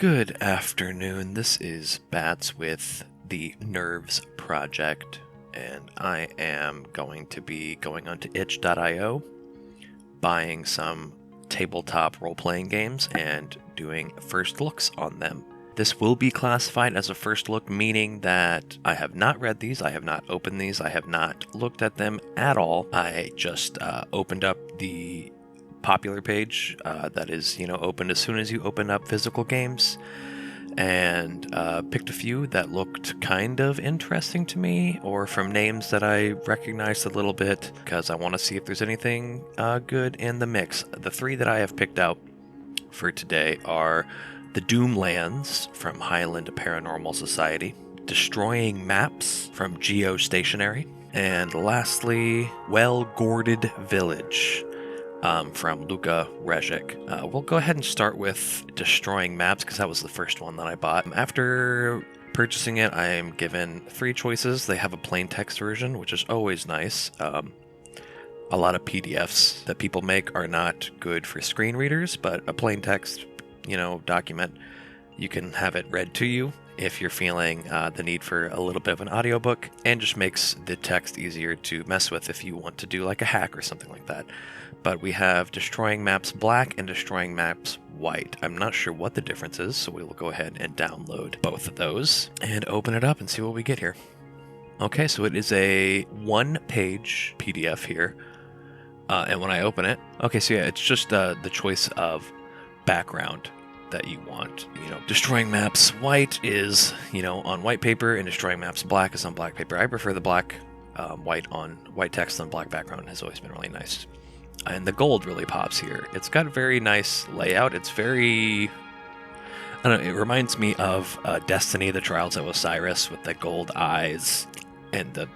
Good afternoon, this is Bats with the Nerves Project, and I am going to be going onto itch.io, buying some tabletop role-playing games, and doing first looks on them. This will be classified as a first look, meaning that I have not read these, I have not opened these, I have not looked at them at all. I just opened up the popular page that is, opened as soon as you open up physical games, and picked a few that looked kind of interesting to me, or from names that I recognized a little bit, because I want to see if there's anything good in the mix. The three that I have picked out for today are the Doomlands from Highland Paranormal Society, Destroying Maps from Geostationary, and lastly, Well-Gourded Village from Luca Rejic. We'll go ahead and start with Destroying Maps because that was the first one that I bought. After purchasing it, I am given three choices. They have a plain text version, which is always nice. A lot of PDFs that people make are not good for screen readers, but a plain text, document, you can have it read to you if you're feeling the need for a little bit of an audiobook, and just makes the text easier to mess with if you want to do like a hack or something like that. But we have Destroying Maps Black and Destroying Maps White. I'm not sure what the difference is, so we will go ahead and download both of those and open it up and see what we get here. Okay, so it is a one-page PDF here, and when I open it, okay, so yeah, it's just the choice of background that you want. Destroying Maps White is, on white paper, and Destroying Maps Black is on black paper. I prefer the black, white text on black background has always been really nice. And the gold really pops here. It's got a very nice layout. It's very, I don't know, it reminds me of Destiny, the Trials of Osiris, with the gold eyes and the,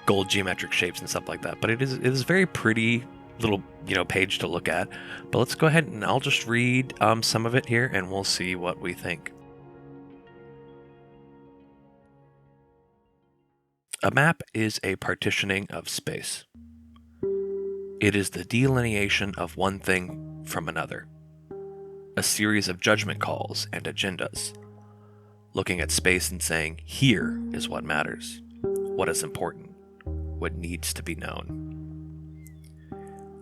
gold geometric shapes and stuff like that. But it is very pretty little, page to look at. But let's go ahead and I'll just read some of it here and we'll see what we think. A map is a partitioning of space. It is the delineation of one thing from another, a series of judgment calls and agendas, looking at space and saying, here is what matters, what is important, what needs to be known.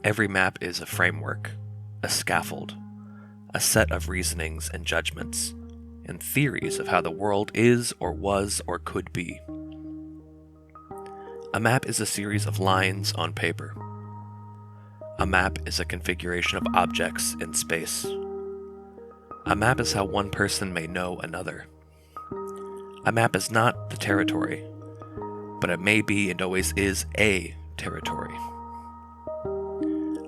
Every map is a framework, a scaffold, a set of reasonings and judgments, and theories of how the world is or was or could be. A map is a series of lines on paper. A map is a configuration of objects in space. A map is how one person may know another. A map is not the territory, but it may be and always is a territory.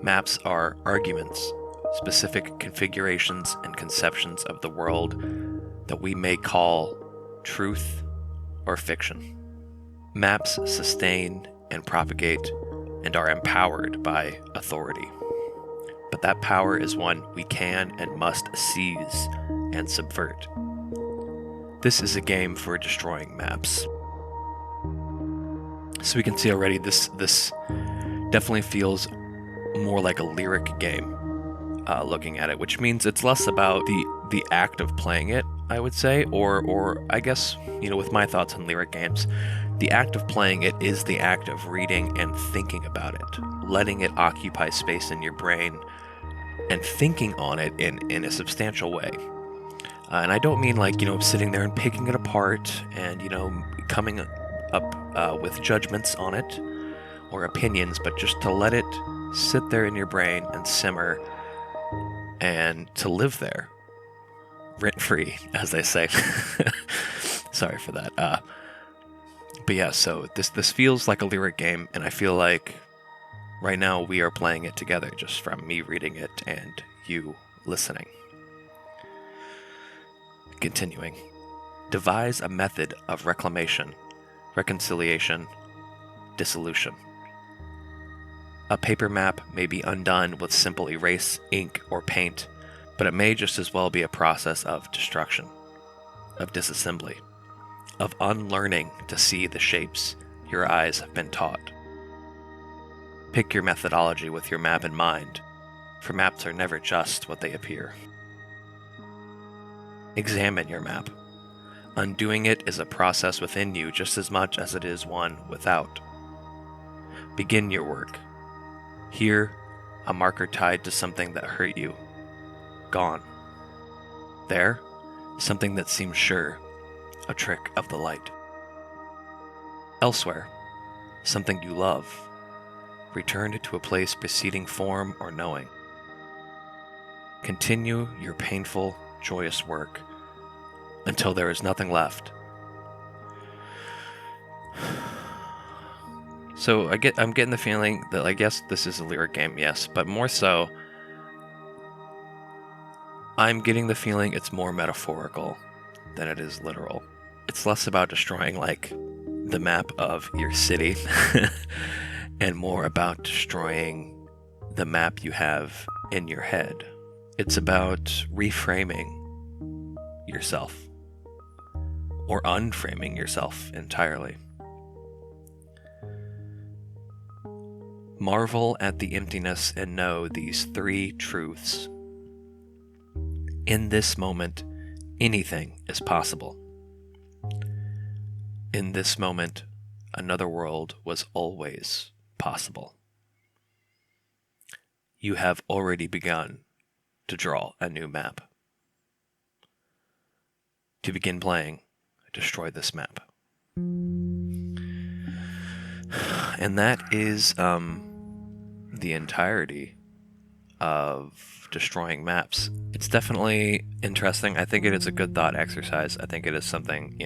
Maps are arguments, specific configurations and conceptions of the world that we may call truth or fiction. Maps sustain and propagate and are empowered by authority. But that power is one we can and must seize and subvert. This is a game for destroying maps. So we can see already this definitely feels more like a lyric game, looking at it, which means it's less about the act of playing it, I would say, or I guess, with my thoughts on lyric games, the act of playing it is the act of reading and thinking about it, letting it occupy space in your brain and thinking on it in a substantial way. And I don't mean like, sitting there and picking it apart and, coming up with judgments on it or opinions, but just to let it sit there in your brain and simmer and to live there rent-free, as they say. Sorry for that. But yeah, so this feels like a lyric game, and I feel like right now we are playing it together, just from me reading it and you listening. Continuing. Devise a method of reclamation, reconciliation, dissolution. A paper map may be undone with simple erase, ink, or paint, but it may just as well be a process of destruction, of disassembly, of unlearning to see the shapes your eyes have been taught. Pick your methodology with your map in mind, for maps are never just what they appear. Examine your map. Undoing it is a process within you just as much as it is one without. Begin your work. Here, a marker tied to something that hurt you. Gone. There, something that seems sure, a trick of the light. Elsewhere, something you love, returned to a place preceding form or knowing. Continue your painful, joyous work until there is nothing left. So I'm getting the feeling that I guess this is a lyric game, yes, but more so, I'm getting the feeling it's more metaphorical than it is literal. It's less about destroying like the map of your city and more about destroying the map you have in your head. It's about reframing yourself or unframing yourself entirely. Marvel at the emptiness and know these three truths. In this moment, anything is possible. In this moment, another world was always possible. You have already begun to draw a new map. To begin playing, destroy this map. And that is the entirety of destroying maps. It's definitely interesting. I think it is a good thought exercise. I think it is something,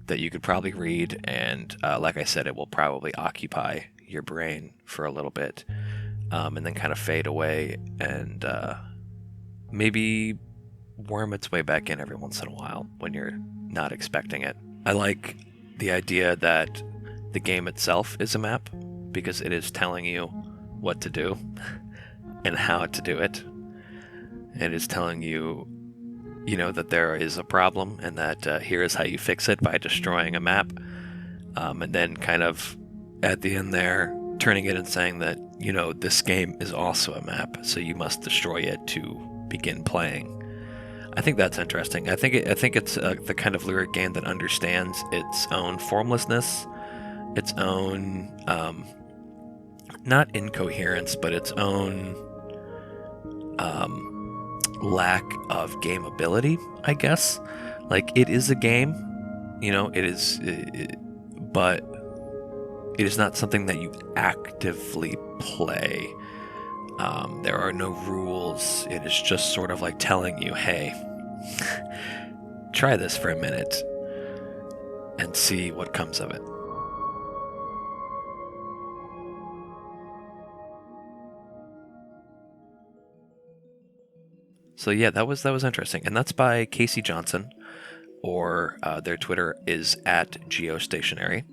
that you could probably read, and like I said, it will probably occupy your brain for a little bit, and then kind of fade away, and maybe worm its way back in every once in a while when you're not expecting it. I like the idea that the game itself is a map, because it is telling you what to do and how to do it. It is telling you, that there is a problem and that here is how you fix it by destroying a map. And then kind of at the end there, turning it and saying that, this game is also a map, so you must destroy it to begin playing. I think that's interesting. I think it's the kind of lyric game that understands its own formlessness, its own not incoherence, but its own lack of gameability, I guess. Like, it is a game, it is, but it is not something that you actively play. There are no rules. It is just sort of like telling you, hey, try this for a minute and see what comes of it. So yeah, that was interesting, and that's by Casey Johnson, or their Twitter is @geostationary.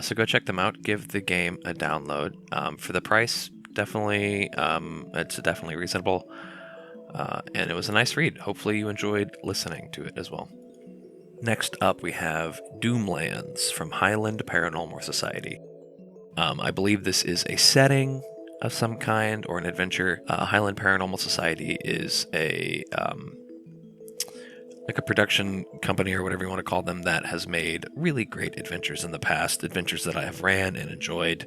So go check them out. Give the game a download. For the price, definitely, it's definitely reasonable, and it was a nice read. Hopefully you enjoyed listening to it as well. Next up, we have Doomlands from Highland Paranormal Society. I believe this is a setting of some kind or an adventure. Highland Paranormal Society is a production company or whatever you want to call them that has made really great adventures in the past, adventures that I have ran and enjoyed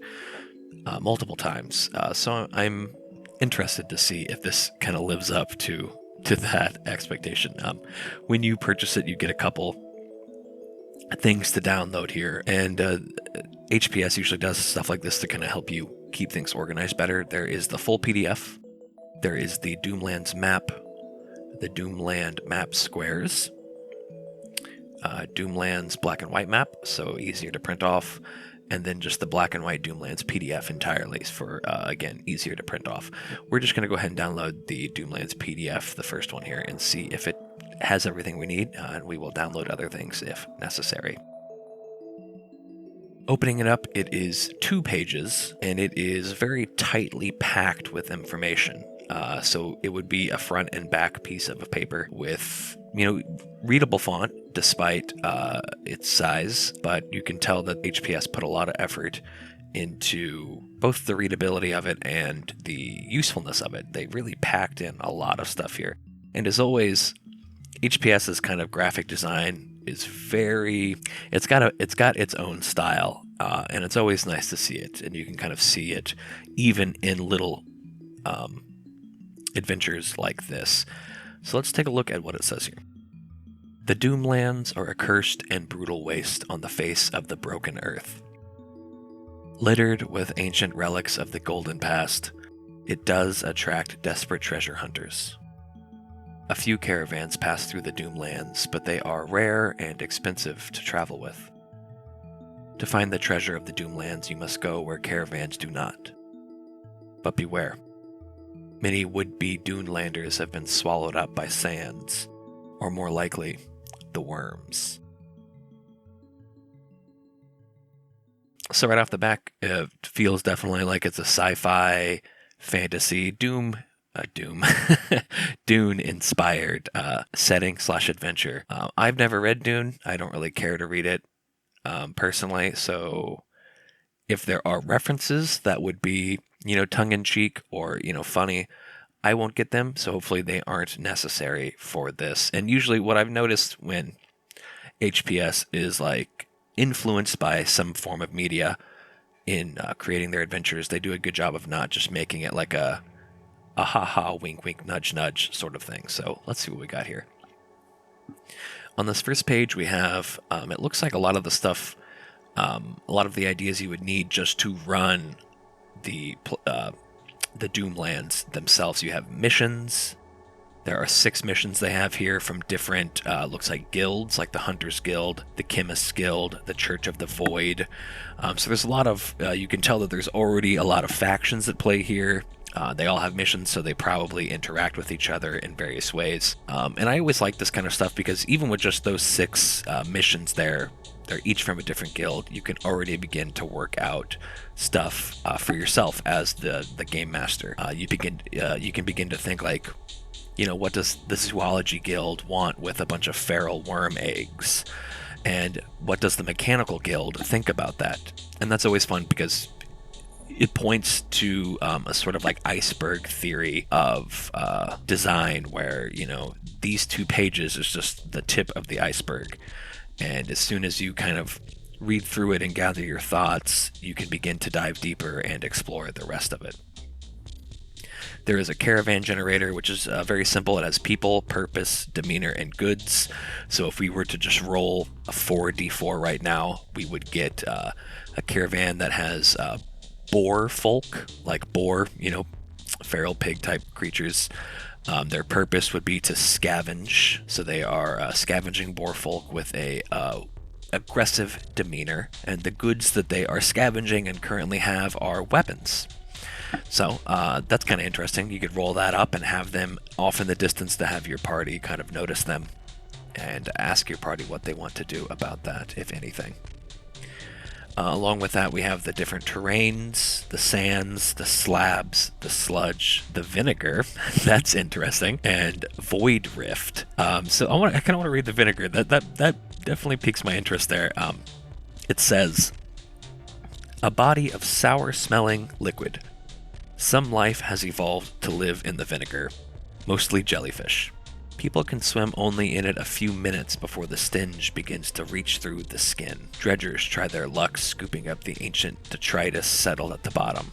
multiple times. So I'm interested to see if this kind of lives up to that expectation. When you purchase it, you get a couple things to download here, and HPS usually does stuff like this to kind of help you keep things organized better. There is the full PDF. There is the Doomlands map, the Doomland map squares, Doomlands black and white map, so easier to print off, and then just the black and white Doomlands PDF entirely for, again, easier to print off. We're just going to go ahead and download the Doomlands PDF, the first one here, and see if it has everything we need, and we will download other things if necessary. Opening it up, it is 2 pages, and it is very tightly packed with information. So it would be a front and back piece of a paper with, readable font despite its size, but you can tell that HPS put a lot of effort into both the readability of it and the usefulness of it. They really packed in a lot of stuff here. And as always, HPS's kind of graphic design is it's got its own style, and it's always nice to see it, and you can kind of see it even in little adventures like this. So let's take a look at what it says here. The Doomlands are a cursed and brutal waste on the face of the broken earth. Littered with ancient relics of the golden past, it does attract desperate treasure hunters. A few caravans pass through the Doomlands, but they are rare and expensive to travel with. To find the treasure of the Doomlands, you must go where caravans do not. But beware. Many would-be Dunelanders have been swallowed up by sands, or more likely, the worms. So right off the back, it feels definitely like it's a sci-fi fantasy Dune-inspired setting / adventure. I've never read Dune. I don't really care to read it personally. So if there are references that would be, tongue-in-cheek or, funny, I won't get them. So hopefully they aren't necessary for this. And usually what I've noticed when HPS is like influenced by some form of media in creating their adventures, they do a good job of not just making it like a ha-ha, wink-wink, nudge-nudge sort of thing. So let's see what we got here. On this first page, we have, it looks like a lot of the stuff, a lot of the ideas you would need just to run the Doomlands themselves. You have missions. There are 6 missions they have here from different, looks like guilds, like the Hunters Guild, the Chemists Guild, the Church of the Void. So there's a lot of, you can tell that there's already a lot of factions that play here. They all have missions, so they probably interact with each other in various ways. And I always like this kind of stuff because even with just those 6 missions they're each from a different guild, you can already begin to work out stuff for yourself as the game master. You can begin to think like, what does the Zoology Guild want with a bunch of feral worm eggs? And what does the Mechanical Guild think about that? And that's always fun because it points to a sort of like iceberg theory of design where, these 2 pages is just the tip of the iceberg. And as soon as you kind of read through it and gather your thoughts, you can begin to dive deeper and explore the rest of it. There is a caravan generator, which is very simple. It has people, purpose, demeanor, and goods. So if we were to just roll a 4d4 right now, we would get a caravan that has boar folk, like boar, feral pig type creatures. Their purpose would be to scavenge. So they are scavenging boar folk with a aggressive demeanor. And the goods that they are scavenging and currently have are weapons. So that's kind of interesting. You could roll that up and have them off in the distance to have your party kind of notice them and ask your party what they want to do about that, if anything. Along with that, we have the different terrains, the sands, the slabs, the sludge, the vinegar. That's interesting. And void rift. So I kind of want to read the vinegar. That definitely piques my interest there. It says, a body of sour-smelling liquid. Some life has evolved to live in the vinegar, mostly jellyfish. People can swim only in it a few minutes before the stench begins to reach through the skin. Dredgers try their luck scooping up the ancient detritus settled at the bottom.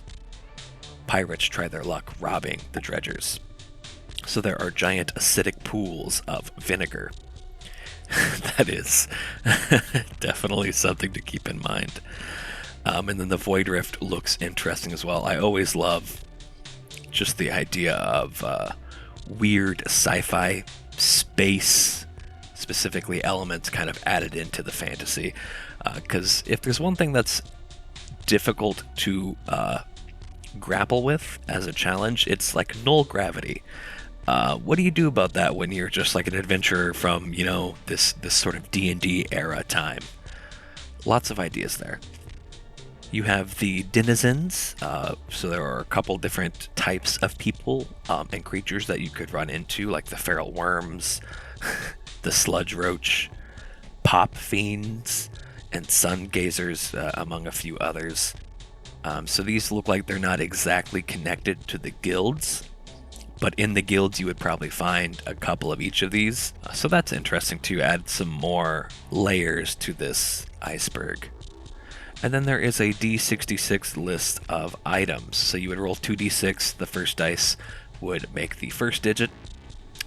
Pirates try their luck robbing the dredgers. So there are giant acidic pools of vinegar. That is definitely something to keep in mind. And then the Void Rift looks interesting as well. I always love just the idea of weird sci-fi space, specifically elements kind of added into the fantasy. Because if there's one thing that's difficult to grapple with as a challenge, it's like null gravity. What do you do about that when you're just like an adventurer from, this sort of D&D era time? Lots of ideas there. You have the denizens, so there are a couple different types of people and creatures that you could run into, like the feral worms, the sludge roach, pop fiends, and sun gazers, among a few others. So these look like they're not exactly connected to the guilds, but in the guilds you would probably find a couple of each of these. So that's interesting to add some more layers to this iceberg. And then there is a D66 list of items. So you would roll 2d6. The first dice would make the first digit,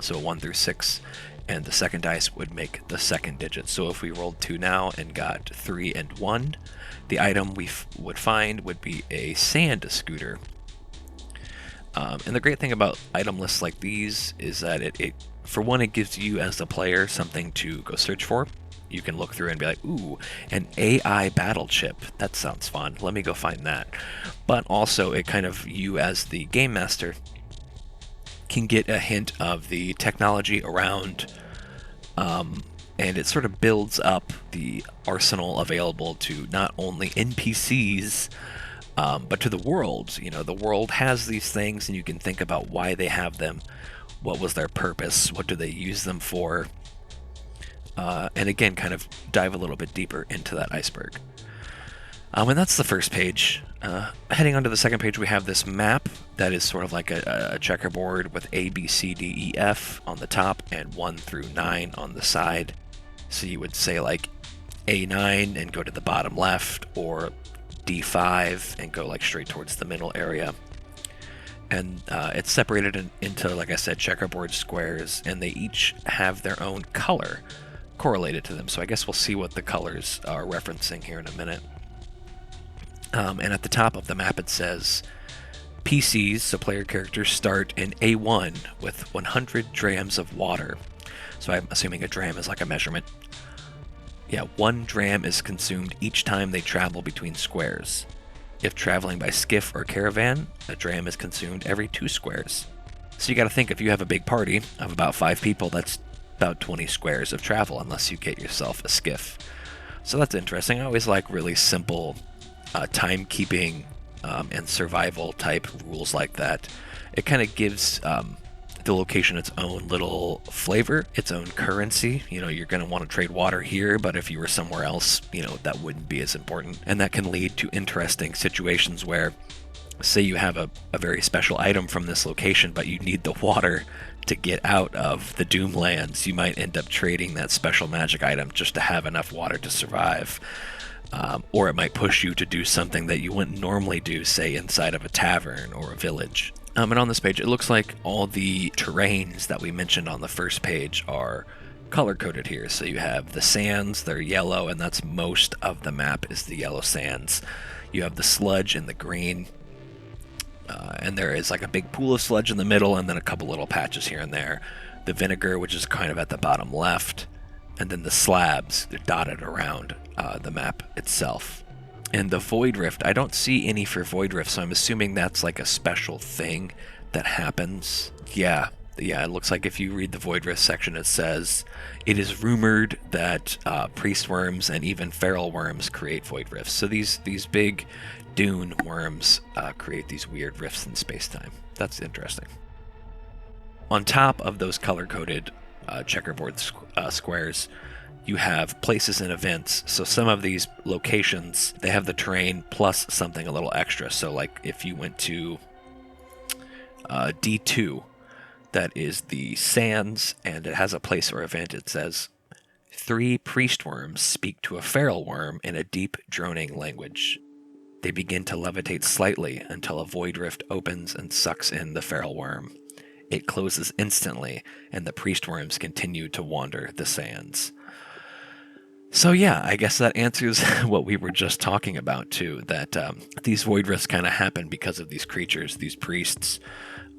so 1 through 6, and the second dice would make the second digit. So if we rolled 2 now and got 3 and 1, the item we would find would be a sand scooter. And the great thing about item lists like these is that it for one, it gives you as the player something to go search for. You can look through and be like, ooh, an AI battle chip. That sounds fun. Let me go find that. But also, it kind of, you as the game master can get a hint of the technology around, and it sort of builds up the arsenal available to not only NPCs, but to the world. You know, the world has these things, and you can think about why they have them. What was their purpose? What do they use them for? And again, kind of dive a little bit deeper into that iceberg. And that's the first page. Heading onto the second page, we have this map that is sort of like a checkerboard with A, B, C, D, E, F on the top and 1 through 9 on the side. So you would say like A9 and go to the bottom left, or D5 and go like straight towards the middle area. And it's separated into, like I said, checkerboard squares, and they each have their own color correlated to them. So I guess we'll see what the colors are referencing here in a minute. And at the top of the map it says PCs, so player characters, start in A1 with 100 drams of water. So I'm assuming a dram is like a measurement. Yeah, 1 dram is consumed each time they travel between squares. If traveling by skiff or caravan, a dram is consumed every 2 squares. So you got to think, if you have a big party of about 5 people, that's about 20 squares of travel, unless you get yourself a skiff. So that's interesting. I always like really simple timekeeping and survival type rules like that. It kind of gives the location its own little flavor, its own currency. You know, you're going to want to trade water here, but if you were somewhere else, you know, that wouldn't be as important. And that can lead to interesting situations where, say you have a very special item from this location, but you need the water to get out of the Doomlands. You might end up trading that special magic item just to have enough water to survive. Or it might push you to do something that you wouldn't normally do, say inside of a tavern or a village. And on this page, it looks like all the terrains that we mentioned on the first page are color-coded here. So you have the sands, they're yellow, and that's most of the map is the yellow sands. You have the sludge in the green, and there is like a big pool of sludge in the middle, and then a couple little patches here and there. The vinegar, which is kind of at the bottom left, and then the slabs dotted around the map itself. And the Void Rift, I don't see any for Void Rift, so I'm assuming that's like a special thing that happens. Yeah, it looks like if you read the Void Rift section, it says, it is rumored that priest worms and even feral worms create Void Rifts. So these big dune worms create these weird rifts in space-time. That's interesting. On top of those color-coded checkerboard squares, you have places and events. So some of these locations, they have the terrain plus something a little extra. So like if you went to D2, that is the sands, and it has a place or event. It says 3 priest worms speak to a feral worm in a deep droning language. They begin to levitate slightly until a void rift opens and sucks in the feral worm. It closes instantly, and the priest worms continue to wander the sands. So yeah, I guess that answers what we were just talking about too, that these void rifts kind of happen because of these creatures, these priests,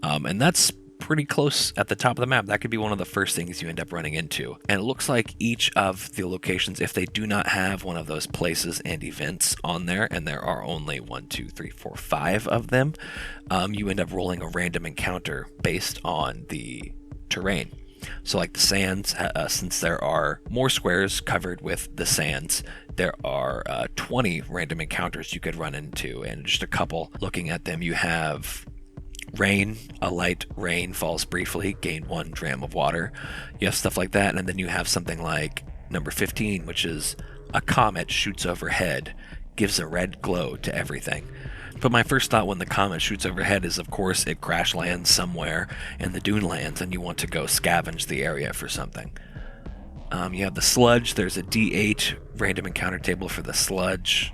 and that's pretty close at the top of the map. That could be one of the first things you end up running into. And it looks like each of the locations, if they do not have one of those places and events on there, and there are only 1, 2, 3, 4, 5 of them, you end up rolling a random encounter based on the terrain. So like the sands, since there are more squares covered with the sands, there are 20 random encounters you could run into, and just a couple looking at them. You have rain, a light rain falls briefly, gain 1 dram of water. You have stuff like that, and then you have something like number 15, which is a comet shoots overhead, gives a red glow to everything. But my first thought when the comet shoots overhead is, of course, it crash lands somewhere in the Doomlands, and you want to go scavenge the area for something. You have the sludge. There's a D8 random encounter table for the sludge.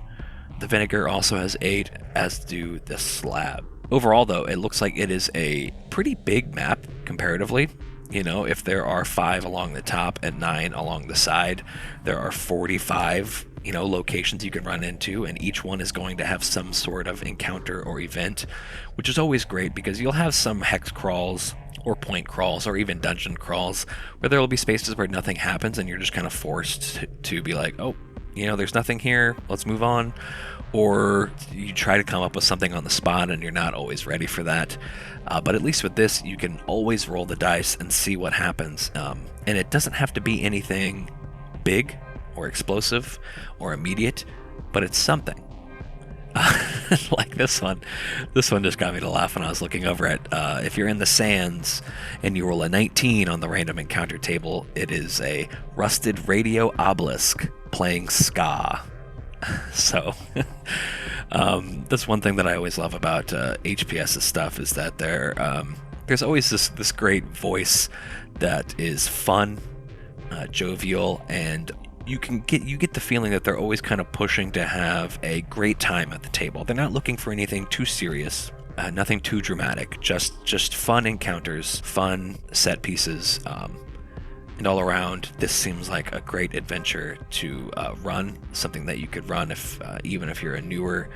The vinegar also has 8, as do the slab. Overall, though, it looks like it is a pretty big map comparatively. You know, if there are 5 along the top and 9 along the side, there are 45, locations you can run into, and each one is going to have some sort of encounter or event, which is always great because you'll have some hex crawls or point crawls or even dungeon crawls where there will be spaces where nothing happens and you're just kind of forced to be like, oh, there's nothing here, let's move on. Or you try to come up with something on the spot and you're not always ready for that. But at least with this, you can always roll the dice and see what happens. And it doesn't have to be anything big or explosive or immediate, but it's something. Like this one. This one just got me to laugh when I was looking over at, if you're in the sands and you roll a 19 on the random encounter table, it is a rusted radio obelisk playing ska. So that's one thing that I always love about HPS's stuff is that there's always this great voice that is fun, jovial, and you get the feeling that they're always kind of pushing to have a great time at the table. They're not looking for anything too serious, nothing too dramatic, just fun encounters, fun set pieces. And all around, this seems like a great adventure to run, something that you could run even if you're a newer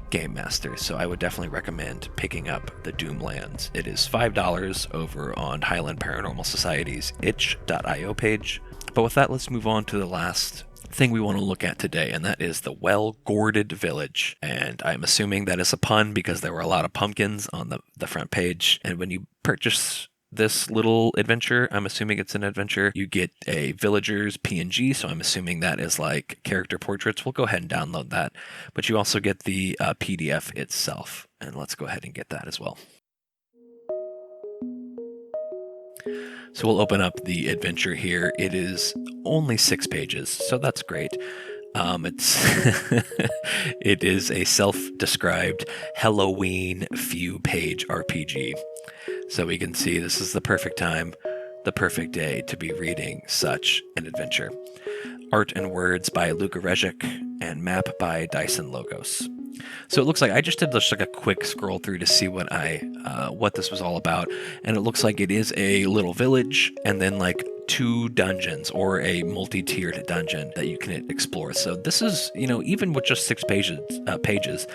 game master. So I would definitely recommend picking up the Doomlands. It is $5 over on Highland Paranormal Society's itch.io page. But with that, let's move on to the last thing we want to look at today, and that is the Well-Gourded Village. And I'm assuming that is a pun because there were a lot of pumpkins on the front page. And when you purchase this little adventure, I'm assuming it's an adventure, you get a villager's PNG, so I'm assuming that is like character portraits. We'll go ahead and download that, but you also get the PDF itself, and let's go ahead and get that as well. So we'll open up the adventure here. It is only 6 pages, so that's great. It is a self-described Halloween few page RPG. So we can see this is the perfect time, the perfect day to be reading such an adventure. Art and words by Luka Rejic and map by Dyson Logos. So it looks like I just did just like a quick scroll through to see what this was all about, and it looks like it is a little village and then like 2 dungeons or a multi-tiered dungeon that you can explore. So this is, even with just 6 pages,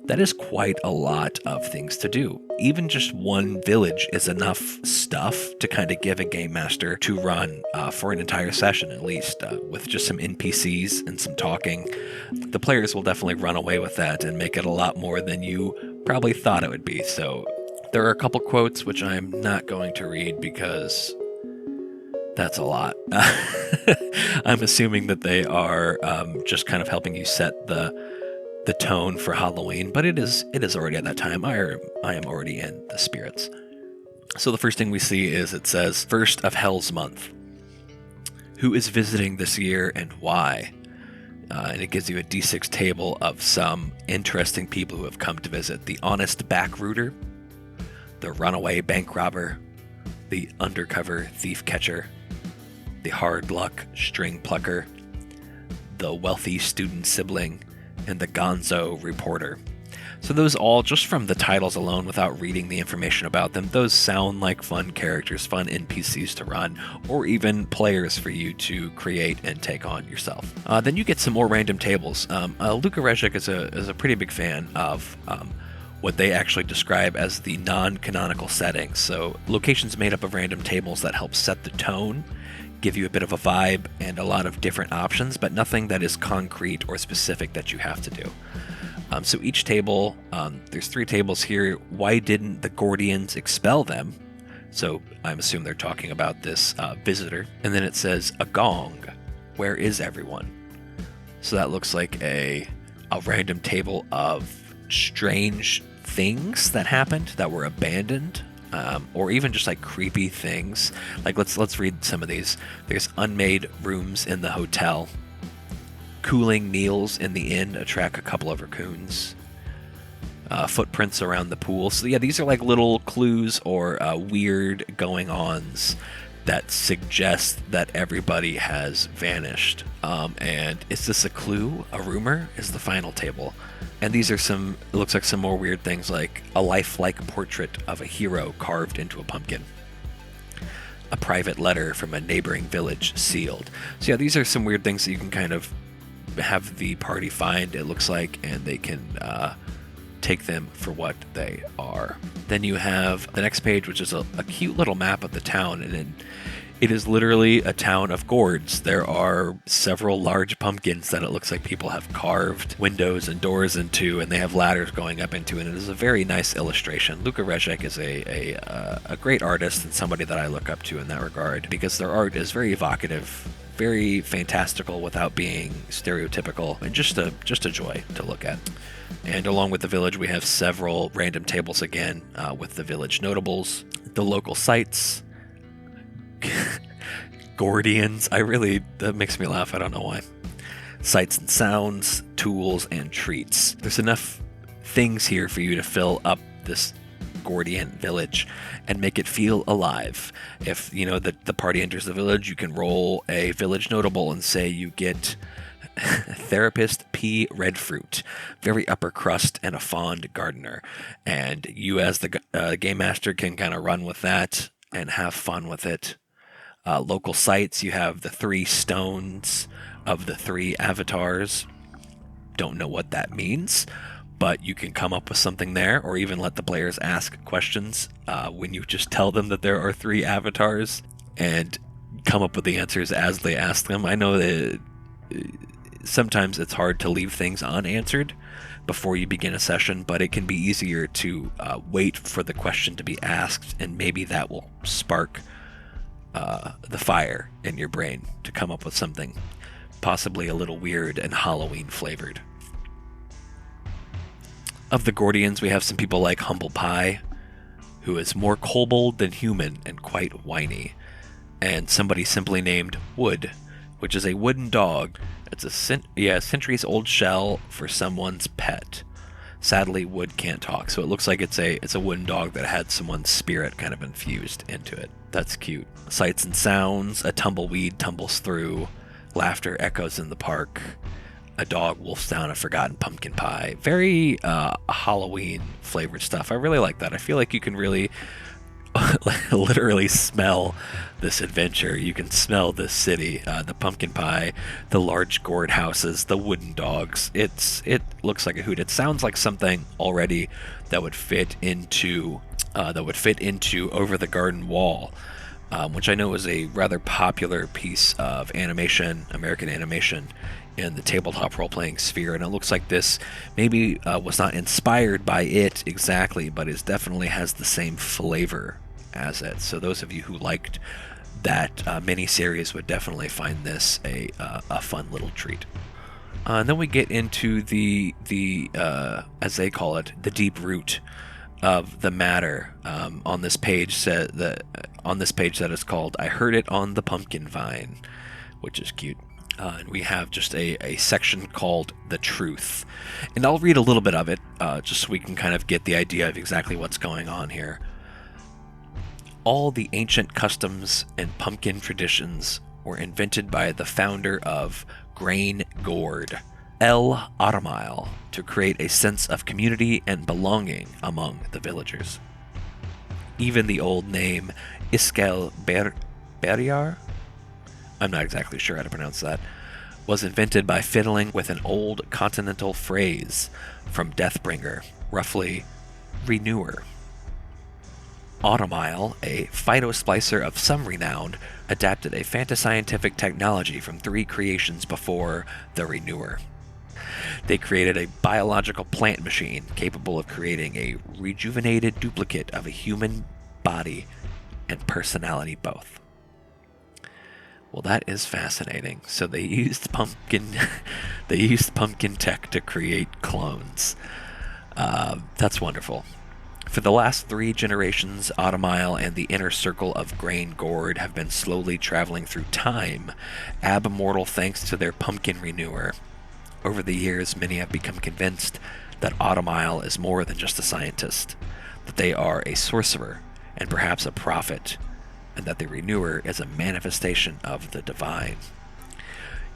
that is quite a lot of things to do. Even just one village is enough stuff to kind of give a game master to run for an entire session at least, with just some NPCs and some talking. The players will definitely run away with that and make it a lot more than you probably thought it would be. So there are a couple quotes which I'm not going to read because that's a lot. I'm assuming that they are just kind of helping you set the tone for Halloween, but it is already at that time. I am already in the spirits. So the first thing we see is it says, first of Hell's month. Who is visiting this year and why? And it gives you a D6 table of some interesting people who have come to visit. The honest backrooter, the runaway bank robber, the undercover thief catcher, the hard luck string plucker, the wealthy student sibling, and the gonzo reporter. So those all, just from the titles alone without reading the information about them, those sound like fun characters, fun NPCs to run, or even players for you to create and take on yourself. Then you get some more random tables. Luka Rejic is a pretty big fan of what they actually describe as the non-canonical settings. So locations made up of random tables that help set the tone, give you a bit of a vibe and a lot of different options, but nothing that is concrete or specific that you have to do. So each table, there's 3 tables here. Why didn't the Gordians expel them? So I'm assuming they're talking about this visitor. And then it says, a gong. Where is everyone? So that looks like a random table of strange things that happened that were abandoned. Or even just like creepy things. Like let's read some of these. There's unmade rooms in the hotel. Cooling meals in the inn attract a couple of raccoons. footprints around the pool. So yeah, these are like little clues or weird going-ons that suggest that everybody has vanished. And is this a clue, a rumor? Is the final table. And these are some, it looks like some more weird things, like a lifelike portrait of a hero carved into a pumpkin. A private letter from a neighboring village sealed. So yeah, these are some weird things that you can kind of have the party find, it looks like, and they can take them for what they are. Then you have the next page, which is a cute little map of the town, and it is literally a town of gourds. There are several large pumpkins that it looks like people have carved windows and doors into, and they have ladders going up into, and it is a very nice illustration. Luka Rezek is a great artist and somebody that I look up to in that regard, because their art is very evocative, very fantastical without being stereotypical, and just a joy to look at. And along with the village, we have several random tables again with the village notables, the local sites, Gordians. That makes me laugh. I don't know why. Sights and sounds, tools, and treats. There's enough things here for you to fill up this Gordian village and make it feel alive. If the party enters the village, you can roll a village notable and say you get Therapist P. Redfruit, very upper crust and a fond gardener, and you as the game master can kind of run with that and have fun with it. Local sites, you have the 3 stones of the 3 avatars. Don't know what that means, but you can come up with something there, or even let the players ask questions when you just tell them that there are 3 avatars and come up with the answers as they ask them. I know that sometimes it's hard to leave things unanswered before you begin a session, but it can be easier to wait for the question to be asked, and maybe that will spark the fire in your brain to come up with something possibly a little weird and Halloween flavored. Of the Gordians, we have some people like Humble Pie, who is more kobold than human and quite whiny, and somebody simply named Wood, which is a wooden dog. It's a centuries-old shell for someone's pet. Sadly, Wood can't talk, so it looks like it's a wooden dog that had someone's spirit kind of infused into it. That's cute. Sights and sounds, a tumbleweed tumbles through, laughter echoes in the park, a dog wolfs down a forgotten pumpkin pie. Very Halloween-flavored stuff. I really like that. I feel like you can really literally smell this adventure. You can smell this city, the pumpkin pie, the large gourd houses, the wooden dogs. It looks like a hoot. It sounds like something already that would fit into Over the Garden Wall, which I know is a rather popular piece of animation, American animation, in the tabletop role-playing sphere, and it looks like this maybe was not inspired by it exactly, but it definitely has the same flavor as it. So those of you who liked that mini-series would definitely find this a fun little treat. And then we get into the as they call it, the deep root of the matter on this page that is called "I Heard It on the Pumpkin Vine," which is cute. And we have just a section called The Truth. And I'll read a little bit of it, just so we can kind of get the idea of exactly what's going on here. All the ancient customs and pumpkin traditions were invented by the founder of Grain Gourd, El Automile, to create a sense of community and belonging among the villagers. Even the old name Iskel Berriar, I'm not exactly sure how to pronounce that, was invented by fiddling with an old continental phrase from Deathbringer, roughly renewer. Automile, a phytosplicer of some renown, adapted a fantascientific technology from 3 creations before the renewer. They created a biological plant machine capable of creating a rejuvenated duplicate of a human body and personality both. Well, that is fascinating. So they used pumpkin tech to create clones. That's wonderful. For the last 3 generations, Automile and the inner circle of Grain Gourd have been slowly traveling through time, abmortal thanks to their pumpkin renewer. Over the years, many have become convinced that Automile is more than just a scientist, that they are a sorcerer and perhaps a prophet, and that the Renewer is a manifestation of the divine.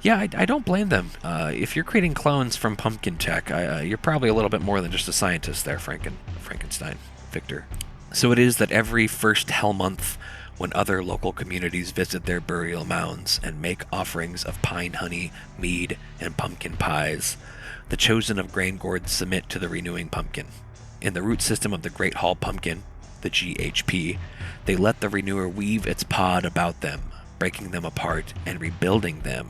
Yeah, I don't blame them. If you're creating clones from pumpkin tech, you're probably a little bit more than just a scientist there, Frankenstein, Victor. So it is that every first Hell month, when other local communities visit their burial mounds and make offerings of pine honey, mead, and pumpkin pies, the chosen of Grain Gourd submit to the renewing pumpkin. In the root system of the Great Hall Pumpkin, the GHP, they let the Renewer weave its pod about them, breaking them apart and rebuilding them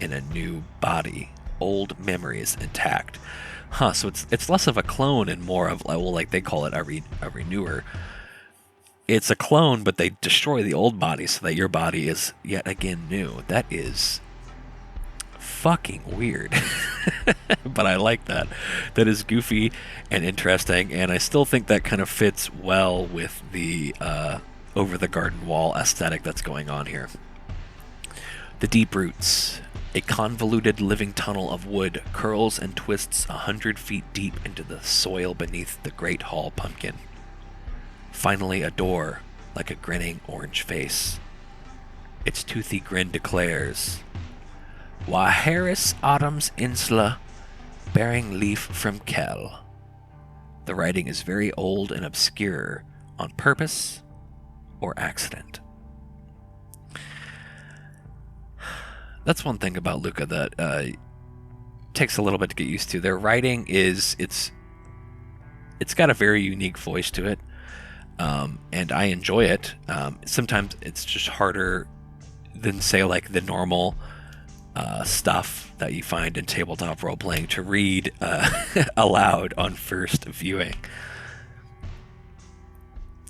in a new body, old memories intact. So it's less of a clone and more of, well, like they call it a Renewer. It's a clone, but they destroy the old body so that your body is yet again new. That is fucking weird. But I like that. That is goofy and interesting, and I still think that kind of fits well with the over the garden wall aesthetic that's going on here. The deep roots. A convoluted living tunnel of wood curls and twists 100 feet deep into the soil beneath the Great Hall Pumpkin. Finally, a door, like a grinning orange face. Its toothy grin declares, Waharis Autumn's Insula, bearing leaf from Kell. The writing is very old and obscure, on purpose or accident. That's one thing about Luca that takes a little bit to get used to. Their writing it's got a very unique voice to it, and I enjoy it. Sometimes it's just harder than, say, like the normal stuff that you find in tabletop role-playing to read aloud on first viewing.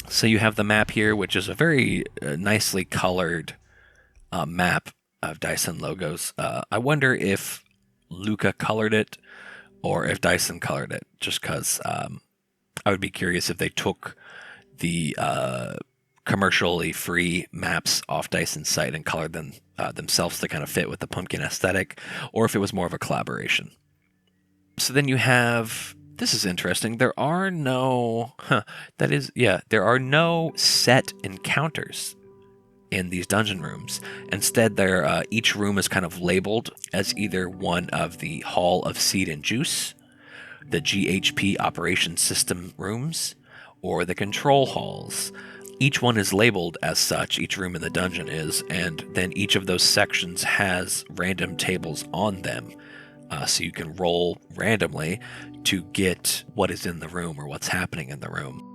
So you have the map here, which is a very nicely colored map of Dyson logos. I wonder if Luca colored it or if Dyson colored it, just because I would be curious if they took the commercially free maps off Dyson's site and colored them themselves to kind of fit with the pumpkin aesthetic, or if it was more of a collaboration. So then you have, this is interesting, there are no set encounters in these dungeon rooms. Instead, each room is kind of labeled as either one of the Hall of Seed and Juice, the GHP Operations System rooms, or the Control Halls. Each one is labeled as such, each room in the dungeon is, and then each of those sections has random tables on them, so you can roll randomly to get what is in the room or what's happening in the room.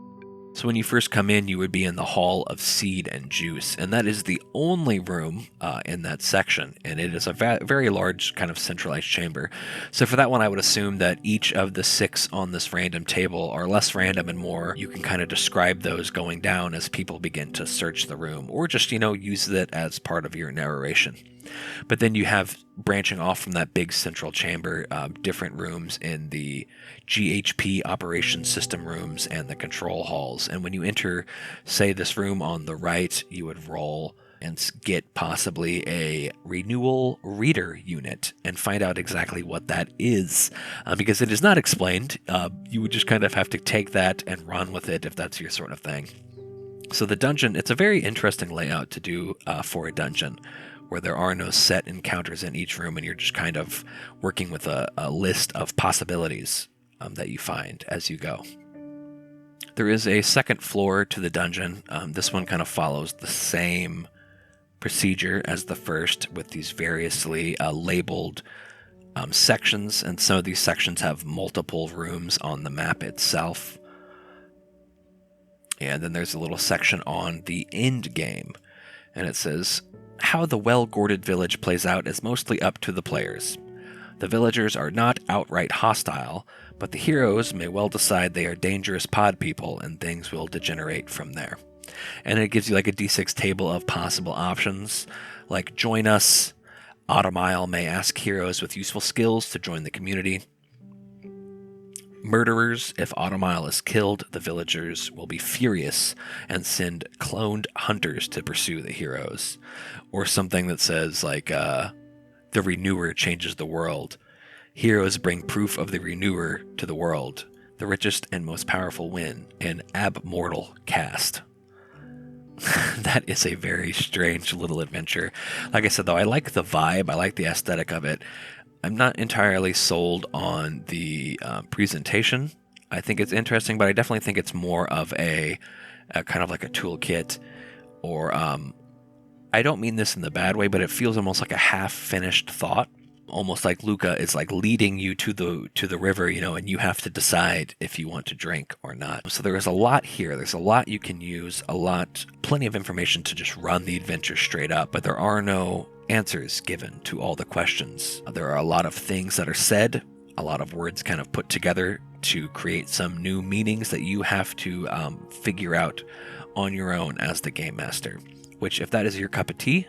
So when you first come in, you would be in the Hall of Seed and Juice, and that is the only room in that section, and it is a very large kind of centralized chamber. So for that one, I would assume that each of the 6 on this random table are less random and more, you can kind of describe those going down as people begin to search the room, or just, use it as part of your narration. But then you have, branching off from that big central chamber, different rooms in the GHP Operations System rooms and the Control Halls. And when you enter, say, this room on the right, you would roll and get possibly a renewal reader unit and find out exactly what that is. Because it is not explained. You would just kind of have to take that and run with it if that's your sort of thing. So the dungeon, it's a very interesting layout to do for a dungeon, where there are no set encounters in each room, and you're just kind of working with a list of possibilities that you find as you go. There is a second floor to the dungeon. This one kind of follows the same procedure as the first, with these variously labeled sections, and some of these sections have multiple rooms on the map itself. And then there's a little section on the end game, and it says, how the Well-Gourded Village plays out is mostly up to the players. The villagers are not outright hostile, but the heroes may well decide they are dangerous pod people, and things will degenerate from there. And it gives you like a D6 table of possible options, like join us. Automile may ask heroes with useful skills to join the community. Murderers, if Automile is killed, the villagers will be furious and send cloned hunters to pursue the heroes. Or something that says, like, the Renewer changes the world. Heroes bring proof of the renewer to the world. The richest and most powerful win. An abmortal cast. That is a very strange little adventure. Like I said, though, I like the vibe. I like the aesthetic of it. I'm not entirely sold on the presentation. I think it's interesting, but I definitely think it's more of a kind of like a toolkit, or I don't mean this in the bad way, but it feels almost like a half-finished thought. Almost like Luca is like leading you to the river, and you have to decide if you want to drink or not. So there is a lot here. There's a lot you can use, plenty of information to just run the adventure straight up, but there are no answers given to all the questions. There are a lot of things that are said, a lot of words kind of put together to create some new meanings that you have to figure out on your own as the game master, which, if that is your cup of tea,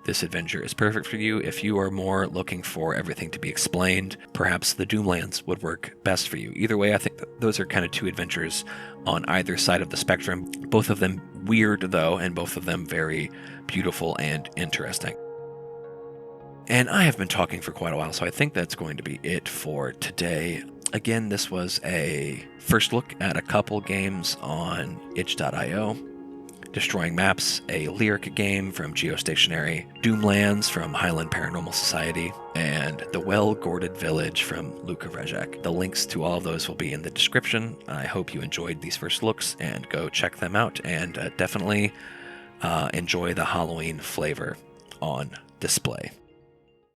this adventure is perfect for you. If you are more looking for everything to be explained, perhaps the Doomlands would work best for you. Either way, I think that those are kind of two adventures on either side of the spectrum. Both of them weird, though, and both of them very beautiful and interesting. And I have been talking for quite a while, so I think that's going to be it for today. Again, this was a first look at a couple games on itch.io. Destroying Maps, a lyric game from Geostationary, Doomlands from Highland Paranormal Society, and the Well-Gourded Village from Luca Rezek. The links to all of those will be in the description. I hope you enjoyed these first looks, and go check them out, and definitely enjoy the Halloween flavor on display.